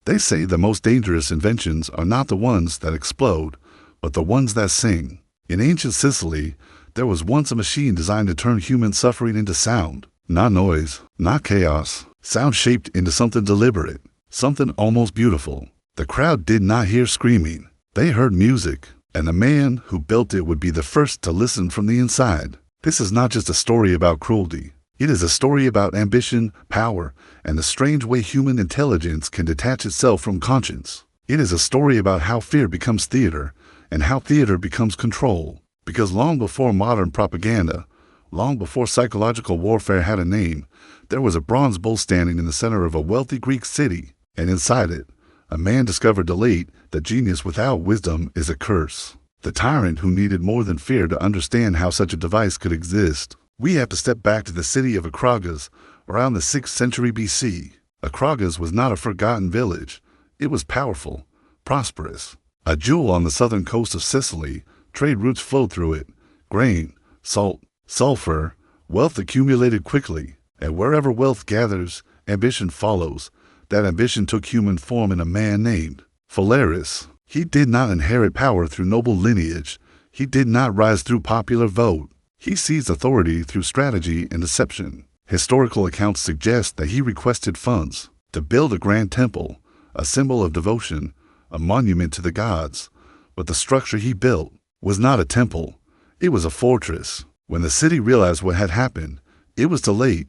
They say the most dangerous inventions are not the ones that explode, but the ones that sing. In ancient Sicily, there was once a machine designed to turn human suffering into sound. Not noise, not chaos. Sound shaped into something deliberate, something almost beautiful. The crowd did not hear screaming. They heard music, and the man who built it would be the first to listen from the inside. This is not just a story about cruelty. It is a story about ambition, power, and the strange way human intelligence can detach itself from conscience. It is a story about how fear becomes theater, and how theater becomes control. Because long before modern propaganda, long before psychological warfare had a name, there was a bronze bull standing in the center of a wealthy Greek city, and inside it, a man discovered late that genius without wisdom is a curse. The tyrant who needed more than fear to understand how such a device could exist. We have to step back to the city of Akragas, around the 6th century BC. Akragas was not a forgotten village. It was powerful, prosperous. A jewel on the southern coast of Sicily, trade routes flowed through it. Grain, salt, sulfur, wealth accumulated quickly. And wherever wealth gathers, ambition follows. That ambition took human form in a man named Phalaris. He did not inherit power through noble lineage. He did not rise through popular vote. He seized authority through strategy and deception. Historical accounts suggest that he requested funds to build a grand temple, a symbol of devotion, a monument to the gods. But the structure he built was not a temple. It was a fortress. When the city realized what had happened, it was too late.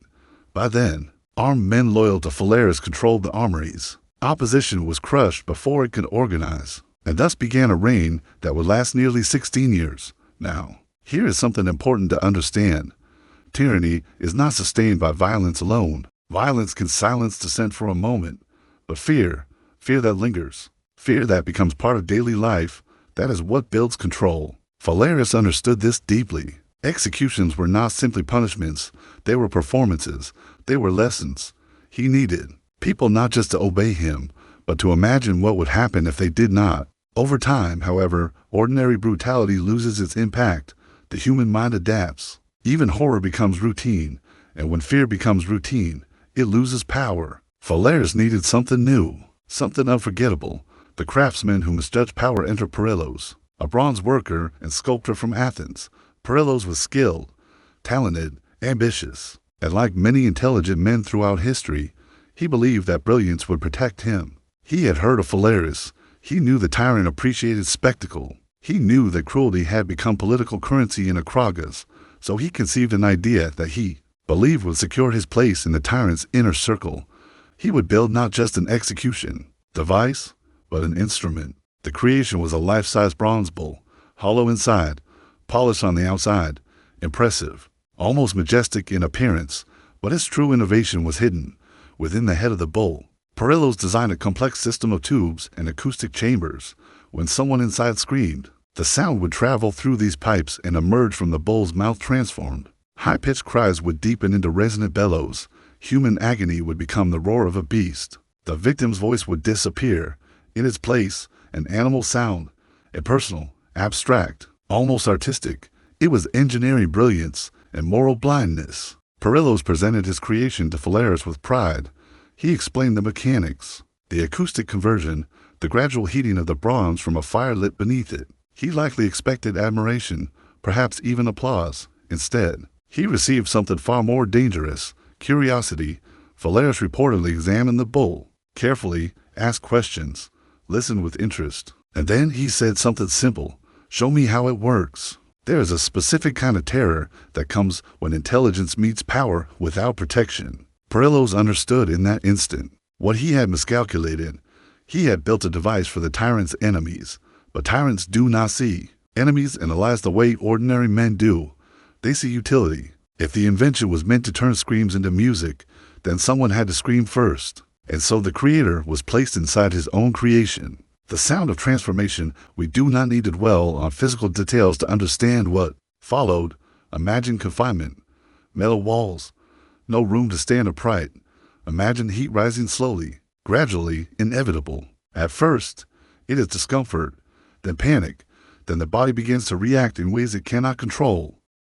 By then, armed men loyal to Phalaris controlled the armories. Opposition was crushed before it could organize, and thus began a reign that would last nearly 16 years. Now, here is something important to understand. Tyranny is not sustained by violence alone. Violence can silence dissent for a moment, but fear that lingers, fear that becomes part of daily life, that is what builds control. Phalaris understood this deeply. Executions were not simply punishments, they were performances, they were lessons. He needed people not just to obey him, but to imagine what would happen if they did not. Over time, however, ordinary brutality loses its impact. The human mind adapts. Even horror becomes routine, and when fear becomes routine, it loses power. Phalaris needed something new, something unforgettable. The craftsman who misjudged power entered Perillos, a bronze worker and sculptor from Athens. Perillos was skilled, talented, ambitious, and like many intelligent men throughout history, he believed that brilliance would protect him. He had heard of Phalaris. He knew the tyrant appreciated spectacle. He knew that cruelty had become political currency in Akragas, so he conceived an idea that he believed would secure his place in the tyrant's inner circle. He would build not just an execution device, but an instrument. The creation was a life-size bronze bull, hollow inside, polished on the outside, impressive, almost majestic in appearance, but its true innovation was hidden within the head of the bull. Perillos designed a complex system of tubes and acoustic chambers. When someone inside screamed, the sound would travel through these pipes and emerge from the bull's mouth transformed. High-pitched cries would deepen into resonant bellows. Human agony would become the roar of a beast. The victim's voice would disappear. In its place, an animal sound, impersonal, abstract, almost artistic. It was engineering brilliance and moral blindness. Perillos presented his creation to Phalaris with pride. He explained the mechanics, the acoustic conversion, the gradual heating of the bronze from a fire lit beneath it. He likely expected admiration, perhaps even applause. Instead, he received something far more dangerous, curiosity. Phalaris reportedly examined the bull, carefully, asked questions, listened with interest, and then he said something simple: "Show me how it works." There is a specific kind of terror that comes when intelligence meets power without protection. Perillos understood in that instant what he had miscalculated. He had built a device for the tyrant's enemies, but tyrants do not see enemies and allies the way ordinary men do. They see utility. If the invention was meant to turn screams into music, then someone had to scream first. And so the creator was placed inside his own creation. The sound of transformation. We do not need to dwell on physical details to understand what followed. Imagine confinement, metal walls, no room to stand upright. Imagine heat rising slowly, gradually, inevitable. At first, it is discomfort, then panic, then the body begins to react in ways it cannot control.